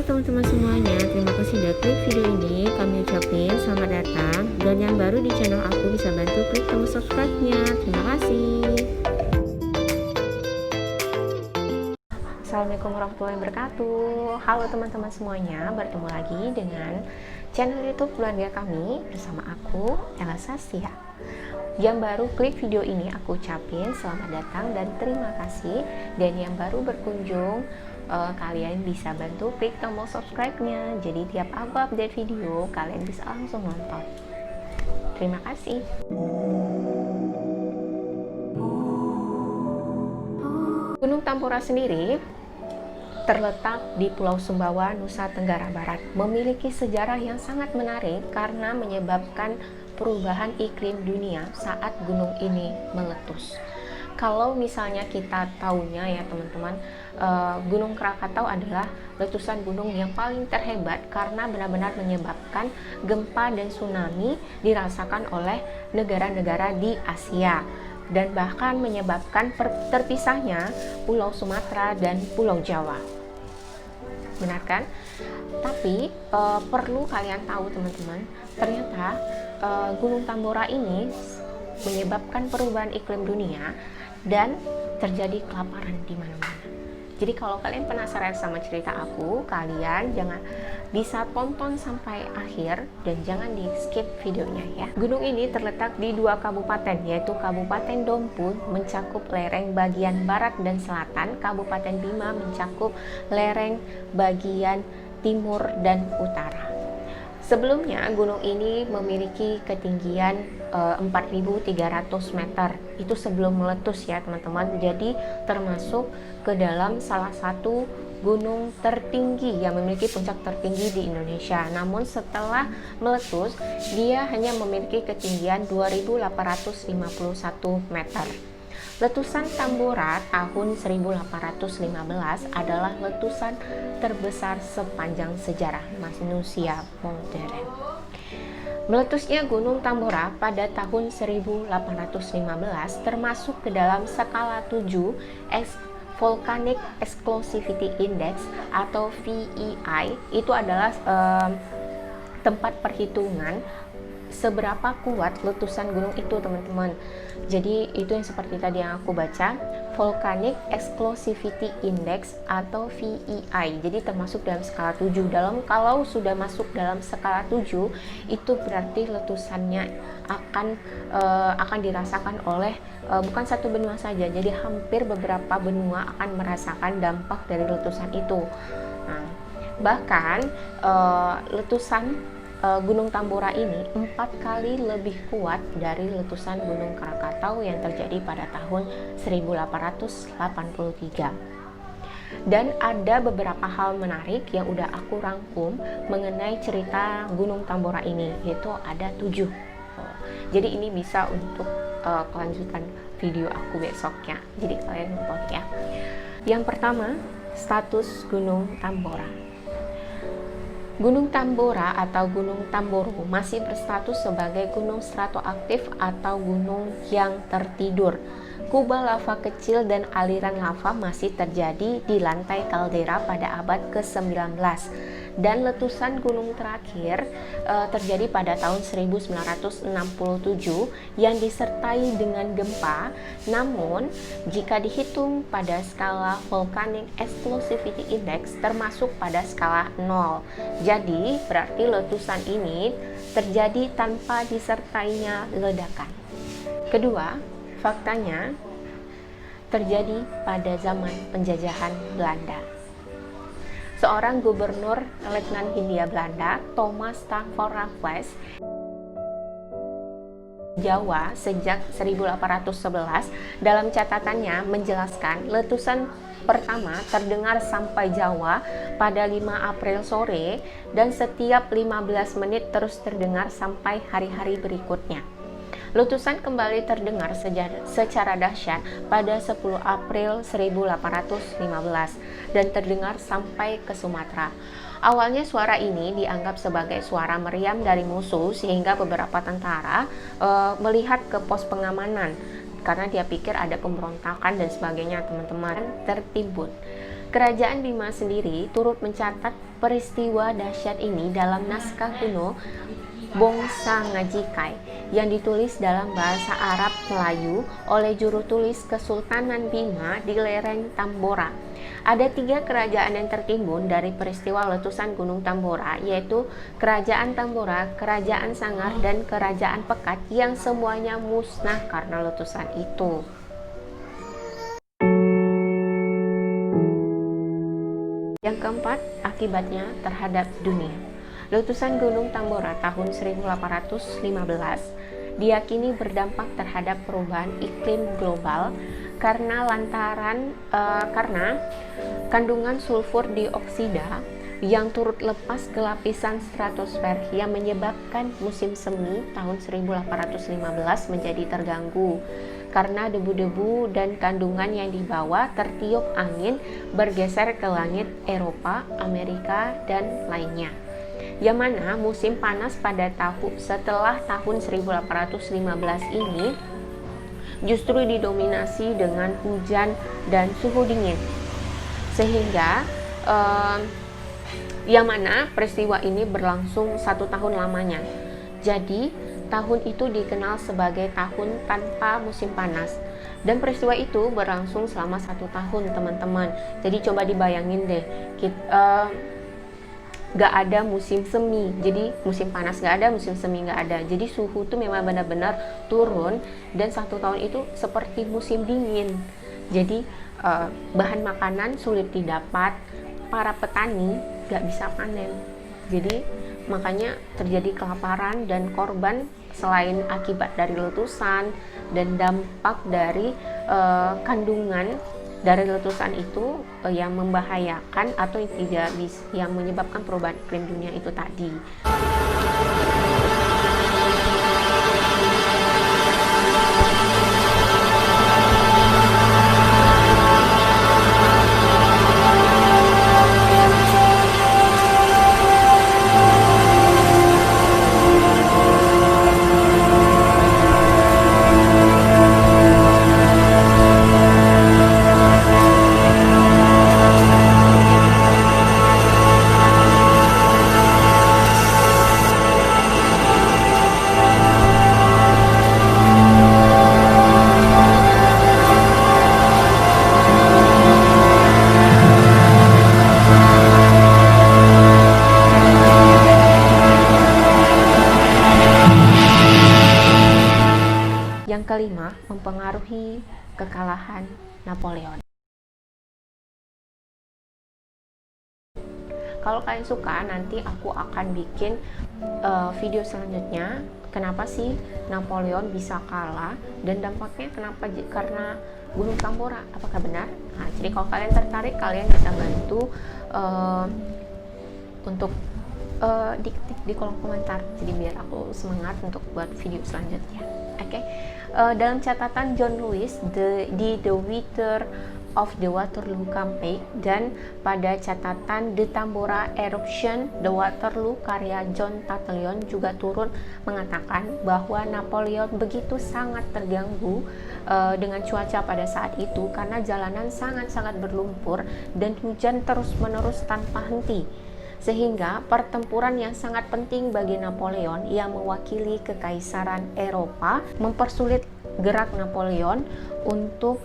teman-teman semuanya, terima kasih udah klik video ini. Kami ucapin selamat datang. Dan yang baru di channel aku bisa bantu klik tombol subscribe-nya. Terima kasih. Assalamualaikum warahmatullahi wabarakatuh. Halo teman-teman semuanya, bertemu lagi dengan channel YouTube keluarga kami bersama aku, Ella Sastia. Yang baru klik video ini aku ucapin selamat datang dan terima kasih. Dan yang baru berkunjung, kalian bisa bantu klik tombol subscribe-nya. Jadi tiap aku update video, kalian bisa langsung nonton. Terima kasih. Gunung Tambora sendiri terletak di Pulau Sumbawa, Nusa Tenggara Barat. Memiliki sejarah yang sangat menarik karena menyebabkan perubahan iklim dunia saat gunung ini meletus. Kalau misalnya kita tahunya ya teman-teman, Gunung Krakatau adalah letusan gunung yang paling terhebat karena benar-benar menyebabkan gempa dan tsunami dirasakan oleh negara-negara di Asia dan bahkan menyebabkan terpisahnya Pulau Sumatera dan Pulau Jawa. Benar kan? Tapi perlu kalian tahu teman-teman, ternyata Gunung Tambora ini menyebabkan perubahan iklim dunia dan terjadi kelaparan di mana-mana. Jadi kalau kalian penasaran sama cerita aku, kalian jangan bisa tonton sampai akhir dan jangan di skip videonya ya. Gunung ini terletak di dua kabupaten, yaitu Kabupaten Dompu mencakup lereng bagian barat dan selatan, Kabupaten Bima mencakup lereng bagian timur dan utara. Sebelumnya gunung ini memiliki ketinggian 4.300 meter. Itu sebelum meletus ya teman-teman. Jadi termasuk ke dalam salah satu gunung tertinggi yang memiliki puncak tertinggi di Indonesia. Namun setelah meletus, dia hanya memiliki ketinggian 2.851 meter. Letusan Tambora tahun 1815 adalah letusan terbesar sepanjang sejarah manusia modern. Meletusnya Gunung Tambora pada tahun 1815 termasuk ke dalam skala 7 Volcanic Explosivity Index atau VEI. Itu adalah tempat perhitungan seberapa kuat letusan gunung itu teman-teman. Jadi itu yang seperti tadi yang aku baca, Volcanic Explosivity Index atau VEI. Jadi termasuk dalam skala 7. Kalau sudah masuk dalam skala 7, itu berarti letusannya akan dirasakan oleh bukan satu benua saja. Jadi hampir beberapa benua akan merasakan dampak dari letusan itu. Nah, bahkan letusan Gunung Tambora ini 4 kali lebih kuat dari letusan Gunung Krakatau yang terjadi pada tahun 1883. Dan ada beberapa hal menarik yang udah aku rangkum mengenai cerita Gunung Tambora ini, yaitu ada 7. Jadi ini bisa untuk kelanjutan video aku besoknya. Jadi kalian nonton ya. Yang pertama, status Gunung Tambora. Gunung Tambora atau Gunung Tamboro masih berstatus sebagai gunung stratoaktif atau gunung yang tertidur. Kubah lava kecil dan aliran lava masih terjadi di lantai kaldera pada abad ke-19. Dan letusan gunung terakhir terjadi pada tahun 1967 yang disertai dengan gempa. Namun, jika dihitung pada skala Volcanic Explosivity Index termasuk pada skala 0. Jadi, berarti letusan ini terjadi tanpa disertainya ledakan. Kedua, faktanya terjadi pada zaman penjajahan Belanda. Seorang gubernur Letnan Hindia Belanda, Thomas Stafford Raffles, Jawa sejak 1811, dalam catatannya menjelaskan letusan pertama terdengar sampai Jawa pada 5 April sore dan setiap 15 menit terus terdengar sampai hari-hari berikutnya. Letusan kembali terdengar secara dahsyat pada 10 April 1815 dan terdengar sampai ke Sumatera. Awalnya suara ini dianggap sebagai suara meriam dari musuh sehingga beberapa tentara melihat ke pos pengamanan karena dia pikir ada pemberontakan dan sebagainya teman-teman tertimbun. Kerajaan Bima sendiri turut mencatat peristiwa dahsyat ini dalam naskah kuno Bongsa Ngajikai yang ditulis dalam bahasa Arab Melayu oleh juru tulis Kesultanan Bima di lereng Tambora. Ada 3 kerajaan yang tertimbun dari peristiwa letusan Gunung Tambora, yaitu Kerajaan Tambora, Kerajaan Sangar, dan Kerajaan Pekat yang semuanya musnah karena letusan itu. Yang keempat, akibatnya terhadap dunia. Letusan Gunung Tambora tahun 1815 diyakini berdampak terhadap perubahan iklim global karena kandungan sulfur dioksida yang turut lepas ke lapisan stratosfer yang menyebabkan musim semi tahun 1815 menjadi terganggu karena debu-debu dan kandungan yang dibawa tertiup angin bergeser ke langit Eropa, Amerika, dan lainnya. Yang mana musim panas pada setelah tahun 1815 ini justru didominasi dengan hujan dan suhu dingin, sehingga yang mana peristiwa ini berlangsung 1 tahun lamanya. Jadi tahun itu dikenal sebagai tahun tanpa musim panas, dan peristiwa itu berlangsung selama 1 tahun, teman-teman. Jadi coba dibayangin deh, gak ada musim semi, jadi musim panas gak ada, musim semi gak ada, jadi suhu tuh memang benar-benar turun, dan 1 tahun itu seperti musim dingin. Jadi bahan makanan sulit didapat, para petani gak bisa panen, jadi makanya terjadi kelaparan dan korban selain akibat dari letusan dan dampak dari kandungan dari letusan itu yang membahayakan atau yang menyebabkan perubahan iklim dunia itu tadi. Yang kelima, mempengaruhi kekalahan Napoleon. Kalau kalian suka, nanti aku akan bikin video selanjutnya kenapa sih Napoleon bisa kalah dan dampaknya kenapa, karena Gunung Tambora, apakah benar? Nah, jadi kalau kalian tertarik, kalian bisa bantu untuk diketik di kolom komentar, jadi biar aku semangat untuk buat video selanjutnya. Oke. Dalam catatan John Lewis di The Wither of the Waterloo Campaign, dan pada catatan The Tambora Eruption The Waterloo karya John Tatteon juga turun mengatakan bahwa Napoleon begitu sangat terganggu dengan cuaca pada saat itu karena jalanan sangat-sangat berlumpur dan hujan terus-menerus tanpa henti, sehingga pertempuran yang sangat penting bagi Napoleon yang mewakili kekaisaran Eropa mempersulit gerak Napoleon untuk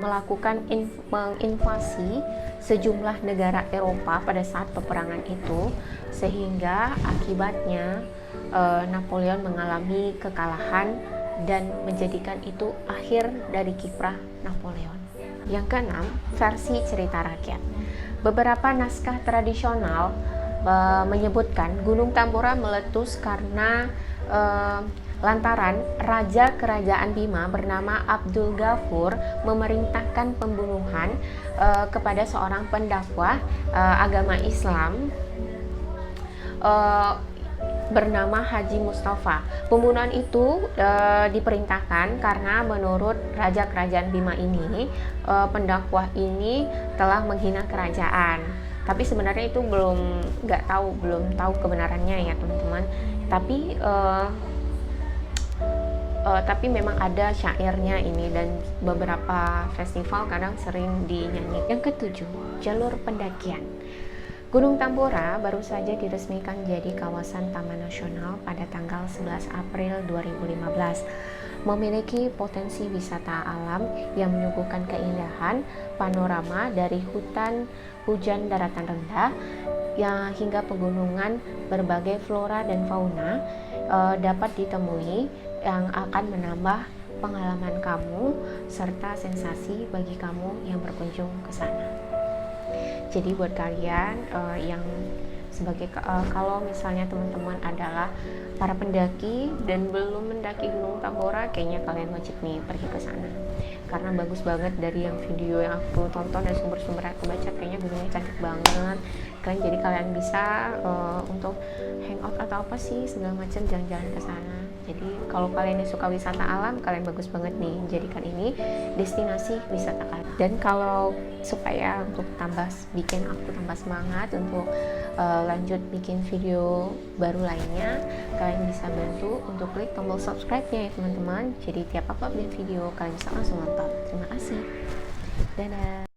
melakukan menginvasi sejumlah negara Eropa pada saat peperangan itu, sehingga akibatnya Napoleon mengalami kekalahan dan menjadikan itu akhir dari kiprah Napoleon. Yang keenam, versi cerita rakyat. Beberapa naskah tradisional menyebutkan Gunung Tambora meletus karena lantaran Raja Kerajaan Bima bernama Abdul Ghafur memerintahkan pembunuhan kepada seorang pendakwah agama Islam bernama Haji Mustafa. Pembunuhan itu diperintahkan karena menurut Raja Kerajaan Bima ini, pendakwah ini telah menghina kerajaan. Tapi sebenarnya itu belum tahu kebenarannya ya teman-teman. Tapi memang ada syairnya ini, dan beberapa festival kadang sering dinyanyi. Yang ketujuh, jalur pendakian. Gunung Tambora baru saja diresmikan jadi kawasan Taman Nasional pada tanggal 11 April 2015. Memiliki potensi wisata alam yang menyuguhkan keindahan panorama dari hutan hujan daratan rendah hingga pegunungan. Berbagai flora dan fauna dapat ditemui yang akan menambah pengalaman kamu serta sensasi bagi kamu yang berkunjung ke sana. Jadi buat kalian yang sebagai kalau misalnya teman-teman adalah para pendaki dan belum mendaki Gunung Tambora, kayaknya kalian wajib nih pergi ke sana karena bagus banget. Dari yang video yang aku tonton dan sumber-sumber aku baca, kayaknya gunungnya cantik banget kan. Jadi kalian bisa untuk hangout atau apa sih segala macam, jalan-jalan ke sana. Jadi kalau kalian yang suka wisata alam, kalian bagus banget nih jadikan ini destinasi wisata kalian. Dan kalau supaya untuk bikin aku tambah semangat untuk lanjut bikin video baru lainnya, kalian bisa bantu untuk klik tombol subscribe-nya ya teman-teman. Jadi tiap aku update video, kalian bisa langsung nonton. Terima kasih. Dadah.